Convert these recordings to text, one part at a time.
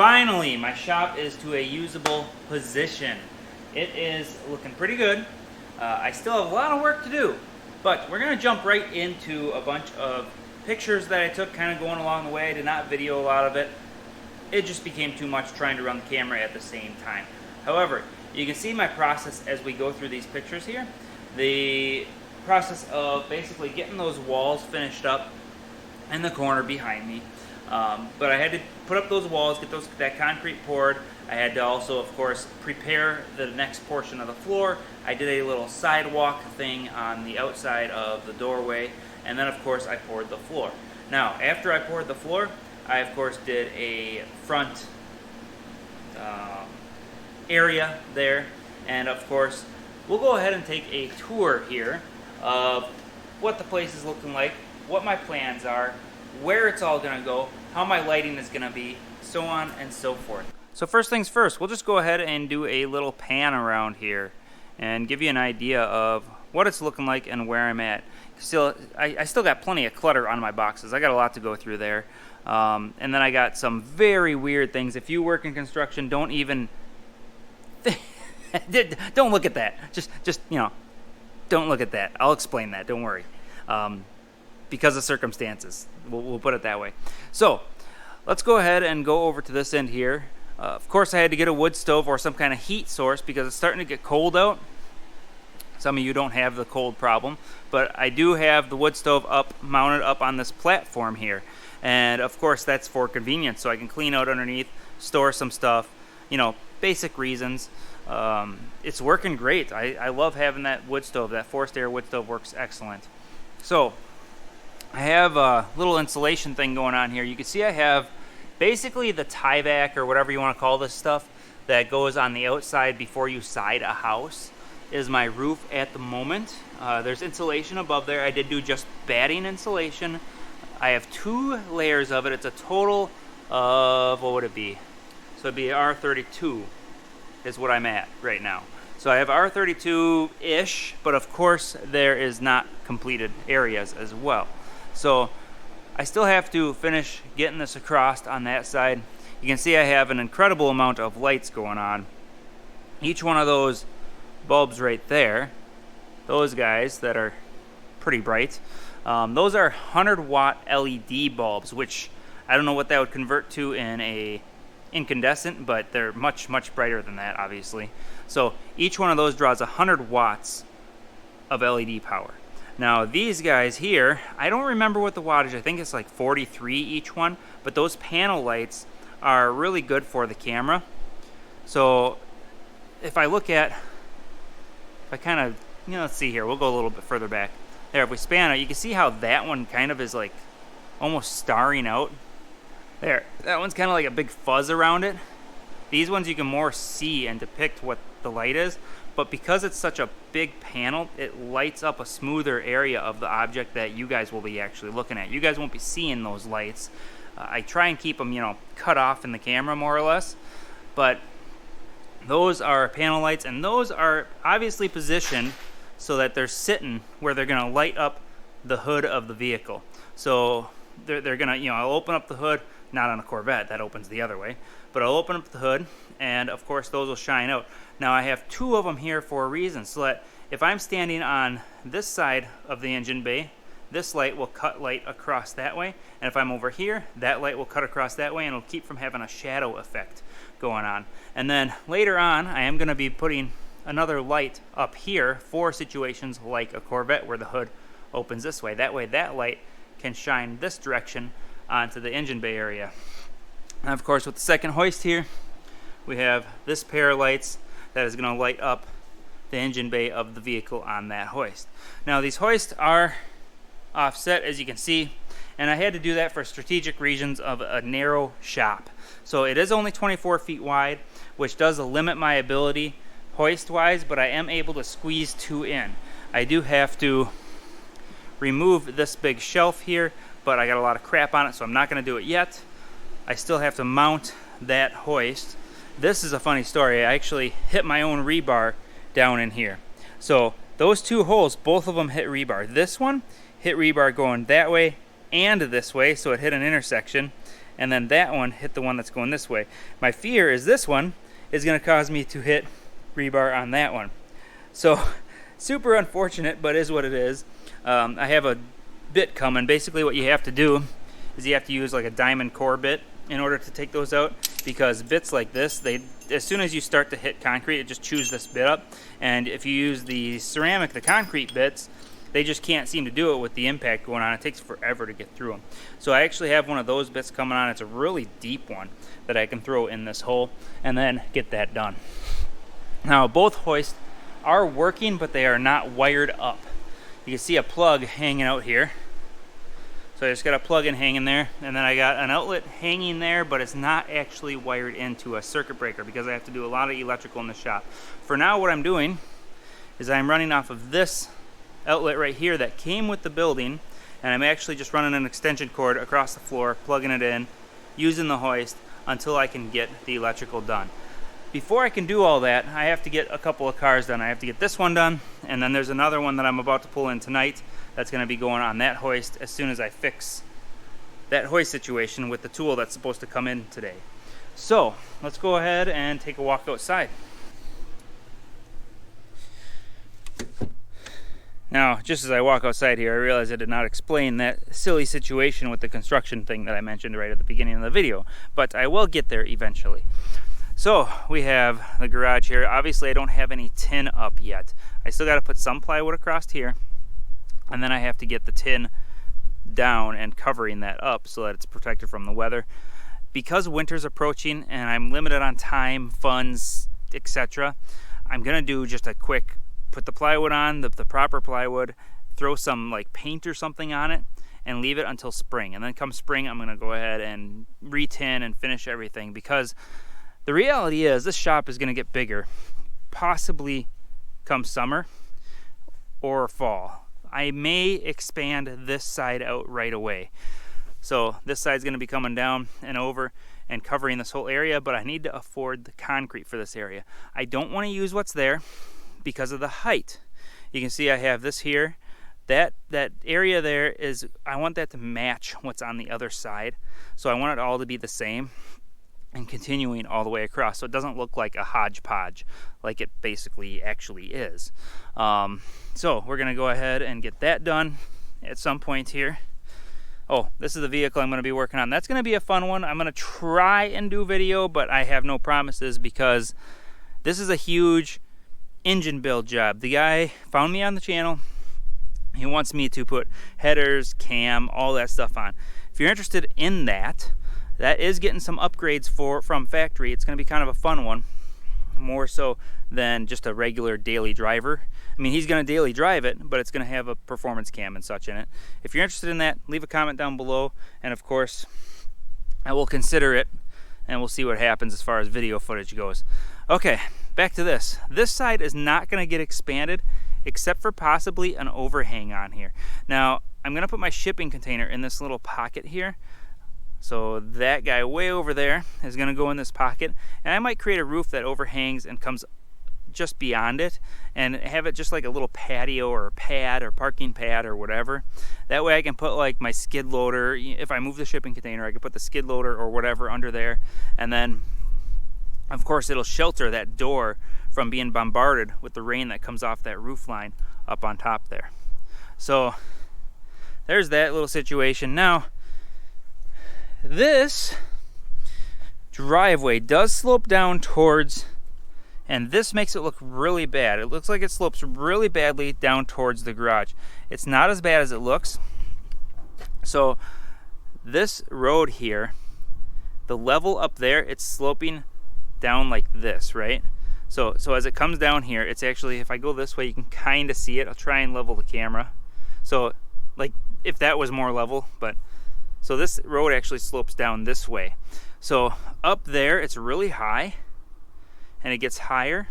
Finally, my shop is to a usable position. It is looking pretty good. I still have a lot of work to do, but we're going to jump right into a bunch of pictures that I took kind of going along the way. I did not video a lot of it. It just became too much trying to run the camera at the same time. However, you can see my process as we go through these pictures here. The process of basically getting those walls finished up in the corner behind me. But I had to put up those walls, get that concrete poured. I had to also, of course, prepare the next portion of the floor. I did a little sidewalk thing on the outside of the doorway, and then, of course, I poured the floor. Now, after I poured the floor, I, of course, did a front area there, and, of course, we'll go ahead and take a tour here of what the place is looking like, what my plans are, where it's all going to go, how my lighting is going to be, so on and so forth. So first things first, we'll just go ahead and do a little pan around here and give you an idea of what it's looking like and where I'm at. I still got plenty of clutter on my boxes. I got a lot to go through there. And then I got some very weird things. If you work in construction, don't even... don't look at that. Just don't look at that. I'll explain that. Don't worry. Because of circumstances. We'll put it that way. So, let's go ahead and go over to this end here. Of course, I had to get a wood stove or some kind of heat source because it's starting to get cold out. Some of you don't have the cold problem, but I do have the wood stove mounted up on this platform here. And, of course, that's for convenience, so I can clean out underneath, store some stuff, basic reasons. It's working great. I love having that wood stove. That forced air wood stove works excellent. So, I have a little insulation thing going on here. You can see I have basically the tie-back or whatever you want to call this stuff that goes on the outside before you side a house is my roof at the moment. There's insulation above there. I did do just batting insulation. I have 2 layers of it. It's a total of, what would it be? So it'd be R32 is what I'm at right now. So I have R32-ish, but of course there is not completed areas as well. So I still have to finish getting this across on that side. You can see I have an incredible amount of lights going on. Each one of those bulbs right there, those guys that are pretty bright, those are 100-watt LED bulbs, which I don't know what that would convert to in a incandescent, but they're much, much brighter than that, obviously. So each one of those draws 100 watts of LED power. Now these guys here, I don't remember what the wattage, I think it's like 43 each one, but those panel lights are really good for the camera. So if I look at, if I kind of, let's see here, we'll go a little bit further back. There, if we span it, you can see how that one kind of is like almost starring out. There, that one's kind of like a big fuzz around it. These ones you can more see and depict what the light is, but because it's such a big panel, it lights up a smoother area of the object that you guys will be actually looking at. You guys won't be seeing those lights. I try and keep them, cut off in the camera more or less, but those are panel lights, and those are obviously positioned so that they're sitting where they're going to light up the hood of the vehicle. So they're going to, I'll open up the hood, not on a Corvette, that opens the other way, but I'll open up the hood, and of course those will shine out. Now I have 2 of them here for a reason, so that if I'm standing on this side of the engine bay, this light will cut light across that way, and if I'm over here, that light will cut across that way, and it'll keep from having a shadow effect going on. And then later on, I am going to be putting another light up here for situations like a Corvette where the hood opens this way. That way that light can shine this direction onto the engine bay area. And of course with the second hoist here, we have this pair of lights that is going to light up the engine bay of the vehicle on that hoist. Now these hoists are offset, as you can see, and I had to do that for strategic reasons of a narrow shop. So it is only 24 feet wide, which does limit my ability hoist wise, but I am able to squeeze 2 in. I do have to remove this big shelf here, but I got a lot of crap on it, so I'm not going to do it yet. I still have to mount that hoist. This is a funny story. I actually hit my own rebar down in here. So those 2 holes, both of them hit rebar. This one hit rebar going that way and this way, so it hit an intersection. and then that one hit the one that's going this way. My fear is this one is going to cause me to hit rebar on that one. So super unfortunate, but is what it is. I have a bit coming. Basically what you have to do is you have to use like a diamond core bit in order to take those out, because bits like this, as soon as you start to hit concrete, it just chews this bit up. And if you use the ceramic, the concrete bits, they just can't seem to do it with the impact going on. It takes forever to get through them. So I actually have one of those bits coming on. It's a really deep one that I can throw in this hole and then get that done. Now both hoists are working, but they are not wired up. You can see a plug hanging out here. So I just got a plug-in hanging there, and then I got an outlet hanging there, but it's not actually wired into a circuit breaker because I have to do a lot of electrical in the shop. For now, what I'm doing is I'm running off of this outlet right here that came with the building, and I'm actually just running an extension cord across the floor, plugging it in, using the hoist until I can get the electrical done. Before I can do all that, I have to get a couple of cars done. I have to get this one done, and then there's another one that I'm about to pull in tonight that's going to be going on that hoist as soon as I fix that hoist situation with the tool that's supposed to come in today. So let's go ahead and take a walk outside. Now, just as I walk outside here, I realize I did not explain that silly situation with the construction thing that I mentioned right at the beginning of the video, but I will get there eventually. So we have the garage here. Obviously I don't have any tin up yet. I still got to put some plywood across here, and then I have to get the tin down and covering that up so that it's protected from the weather. Because winter's approaching and I'm limited on time, funds, etc., I'm gonna do just a quick, put the plywood on, the proper plywood, throw some like paint or something on it, and leave it until spring. And then come spring, I'm gonna go ahead and re-tin and finish everything, because the reality is this shop is gonna get bigger, possibly come summer or fall. I may expand this side out right away. So this side's gonna be coming down and over and covering this whole area, but I need to afford the concrete for this area. I don't wanna use what's there because of the height. You can see I have this here. That area there is, I want that to match what's on the other side. So I want it all to be the same and continuing all the way across, so it doesn't look like a hodgepodge like it basically actually is. So we're gonna go ahead and get that done at some point here. Oh, this is the vehicle I'm gonna be working on. That's gonna be a fun one. I'm gonna try and do video, but I have no promises because this is a huge engine build job. The guy found me on the channel. He wants me to put headers, cam, all that stuff on. If you're interested in that, that is getting some upgrades from factory. It's going to be kind of a fun one, more so than just a regular daily driver. I mean, he's going to daily drive it, but it's going to have a performance cam and such in it. If you're interested in that, leave a comment down below, and of course, I will consider it, and we'll see what happens as far as video footage goes. Okay, back to this. This side is not going to get expanded, except for possibly an overhang on here. Now, I'm going to put my shipping container in this little pocket here. So that guy way over there is going to go in this pocket, and I might create a roof that overhangs and comes just beyond it and have it just like a little patio or a pad or parking pad or whatever. That way I can put like my skid loader. If I move the shipping container, I can put the skid loader or whatever under there, and then of course it'll shelter that door from being bombarded with the rain that comes off that roof line up on top there. So there's that little situation. Now this driveway does slope down towards, and this makes it look really bad. It looks like it slopes really badly down towards the garage. It's not as bad as it looks. So this road here, the level up there, it's sloping down like this, right? So as it comes down here, it's actually, if I go this way, you can kind of see it. I'll try and level the camera. So like if that was more level, but so this road actually slopes down this way. So up there, it's really high, and it gets higher.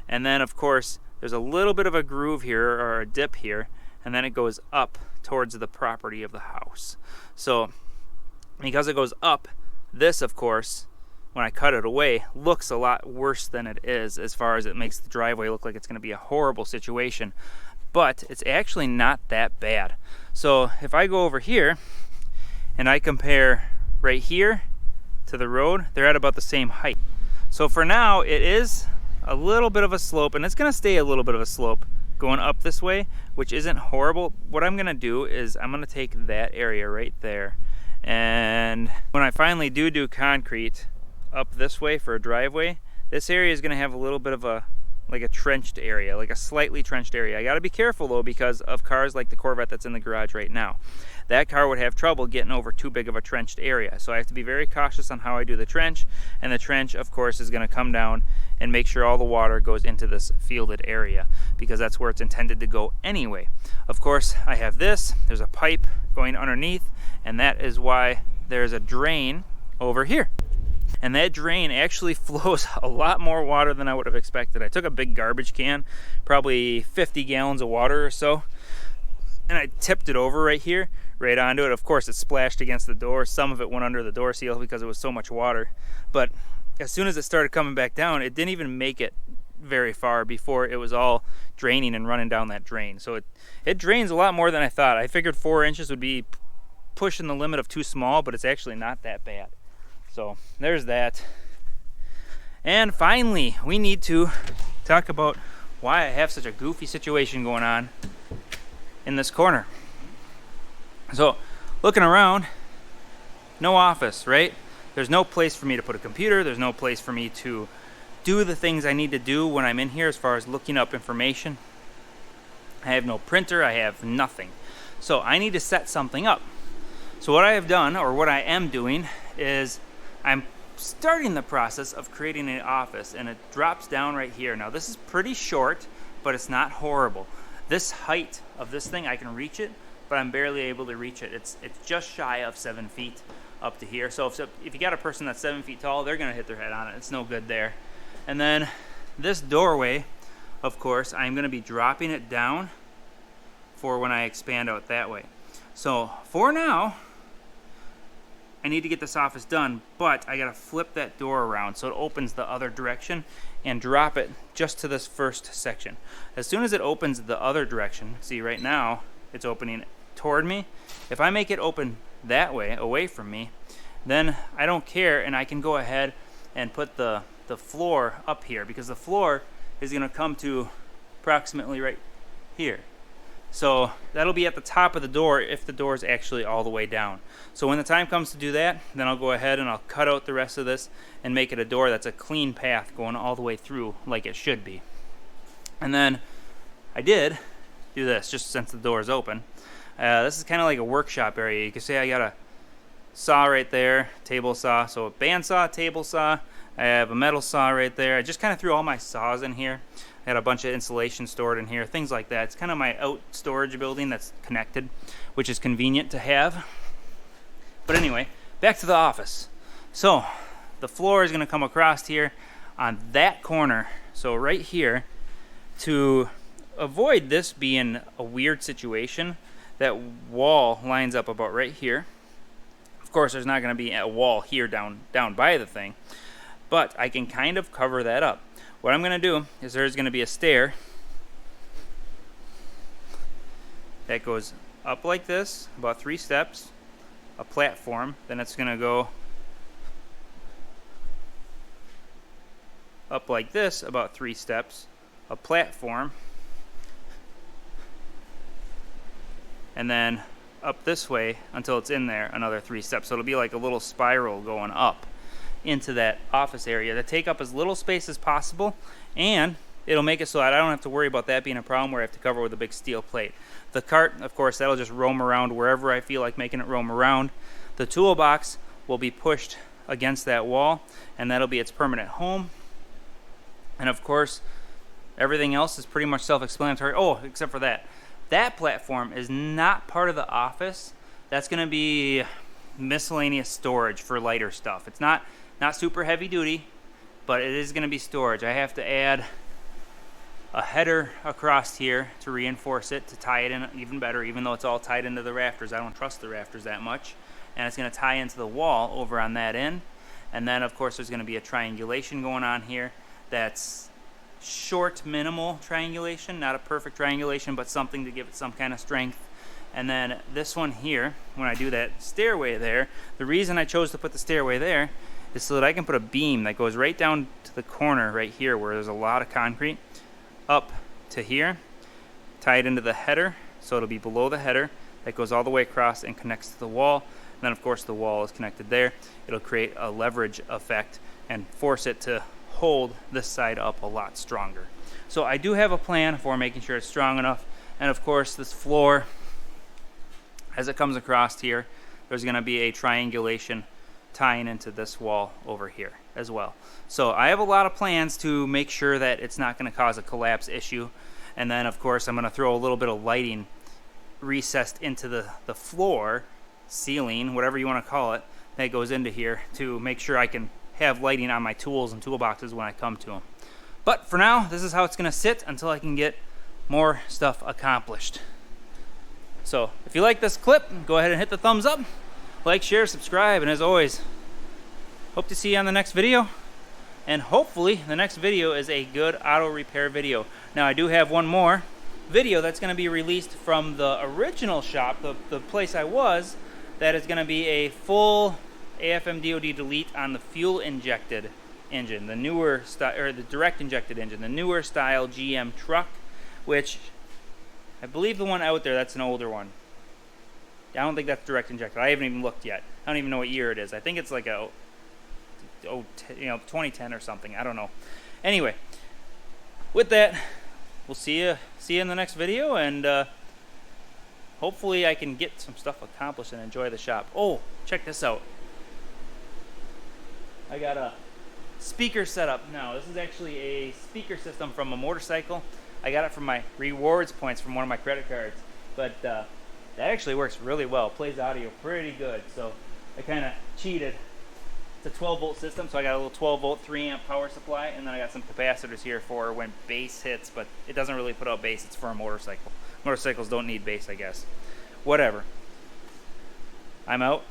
And then of course, there's a little bit of a groove here or a dip here, and then it goes up towards the property of the house. So because it goes up, this of course, when I cut it away, looks a lot worse than it is, as far as it makes the driveway look like it's gonna be a horrible situation. But it's actually not that bad. So if I go over here and I compare right here to the road, they're at about the same height. So for now, it is a little bit of a slope, and it's gonna stay a little bit of a slope going up this way, which isn't horrible. What I'm gonna do is I'm gonna take that area right there, and when I finally do concrete up this way for a driveway, this area is gonna have a little bit of a trenched area, like a slightly trenched area. I gotta be careful though, because of cars like the Corvette that's in the garage right now. That car would have trouble getting over too big of a trenched area. So I have to be very cautious on how I do the trench, and the trench of course is gonna come down and make sure all the water goes into this fielded area, because that's where it's intended to go anyway. Of course, I have this, there's a pipe going underneath, and that is why there's a drain over here. And that drain actually flows a lot more water than I would have expected. I took a big garbage can, probably 50 gallons of water or so, and I tipped it over right here, right onto it. Of course, it splashed against the door. Some of it went under the door seal because it was so much water. But as soon as it started coming back down, it didn't even make it very far before it was all draining and running down that drain. So it drains a lot more than I thought. I figured 4 inches would be pushing the limit of too small, but it's actually not that bad. So there's that. And finally, we need to talk about why I have such a goofy situation going on in this corner. So looking around, no office, right? There's no place for me to put a computer. There's no place for me to do the things I need to do when I'm in here as far as looking up information. I have no printer. I have nothing. So I need to set something up. So what I have done, or what I am doing, is I'm starting the process of creating an office, and it drops down right here. Now this is pretty short, but it's not horrible. This height of this thing, I can reach it, but I'm barely able to reach it. It's just shy of 7 feet up to here. So if you got a person that's 7 feet tall, they're gonna hit their head on it. It's no good there. And then this doorway, of course, I'm gonna be dropping it down for when I expand out that way. So for now, I need to get this office done, but I gotta flip that door around so it opens the other direction and drop it just to this first section. As soon as it opens the other direction, see right now it's opening toward me. If I make it open that way, away from me, then I don't care, and I can go ahead and put the floor up here, because the floor is gonna come to approximately right here. So that'll be at the top of the door if the door is actually all the way down. So when the time comes to do that, then I'll go ahead and I'll cut out the rest of this and make it a door that's a clean path going all the way through like it should be. And then I did do this just since the door is open. This is kind of like a workshop area. You can see I got a saw right there, table saw. So a bandsaw, table saw. I have a metal saw right there. I just kind of threw all my saws in here. I had a bunch of insulation stored in here, things like that. It's kind of my out storage building that's connected, which is convenient to have. But anyway, back to the office. So the floor is going to come across here on that corner. So right here, to avoid this being a weird situation, that wall lines up about right here. Of course, there's not going to be a wall here down by the thing, but I can kind of cover that up. What I'm going to do is there's going to be a stair that goes up like this, about 3 steps, a platform, then it's going to go up like this, about 3 steps, a platform, and then up this way until it's in there, another 3 steps. So it'll be like a little spiral going up into that office area to take up as little space as possible, and it'll make it so that I don't have to worry about that being a problem where I have to cover with a big steel plate. The cart, of course, that'll just roam around wherever I feel like making it roam around. The toolbox will be pushed against that wall, and that'll be its permanent home. And of course, everything else is pretty much self-explanatory. Oh, except for that. That platform is not part of the office. That's going to be miscellaneous storage for lighter stuff. It's not super heavy duty, but it is going to be storage. I have to add a header across here to reinforce it, to tie it in even better, even though it's all tied into the rafters. I don't trust the rafters that much. And it's going to tie into the wall over on that end. And then, of course, there's going to be a triangulation going on here that's short, minimal triangulation, not a perfect triangulation, but something to give it some kind of strength. And then this one here, when I do that stairway there, the reason I chose to put the stairway there is so that I can put a beam that goes right down to the corner right here where there's a lot of concrete, up to here, tie it into the header, so it'll be below the header, that goes all the way across and connects to the wall. And then of course the wall is connected there. It'll create a leverage effect and force it to hold this side up a lot stronger. So I do have a plan for making sure it's strong enough. And of course this floor, as it comes across here, there's going to be a triangulation tying into this wall over here as well. So I have a lot of plans to make sure that it's not going to cause a collapse issue. And then of course I'm going to throw a little bit of lighting recessed into the floor, ceiling, whatever you want to call it, that goes into here to make sure I can have lighting on my tools and toolboxes when I come to them. But for now, this is how it's going to sit until I can get more stuff accomplished. So if you like this clip, go ahead and hit the thumbs up, like, share, subscribe, and as always, hope to see you on the next video. And hopefully the next video is a good auto repair video. Now I do have one more video that's going to be released from the original shop, the place I was, that is going to be a full AFM DOD delete on the fuel injected engine, the newer style, or the direct injected engine, the newer style GM truck, which I believe the one out there, that's an older one. I don't think that's direct injected. I haven't even looked yet. I don't even know what year it is. I think it's like a 2010 or something. I don't know. Anyway, with that, we'll see you in the next video, and hopefully I can get some stuff accomplished and enjoy the shop. Oh, check this out. I got a speaker set up now. This is actually a speaker system from a motorcycle. I got it from my rewards points from one of my credit cards, but that actually works really well. Plays audio pretty good, so I kind of cheated. It's a 12-volt system, so I got a little 12-volt 3-amp power supply, and then I got some capacitors here for when bass hits, but it doesn't really put out bass. It's for a motorcycle. Motorcycles don't need bass, I guess. Whatever. I'm out.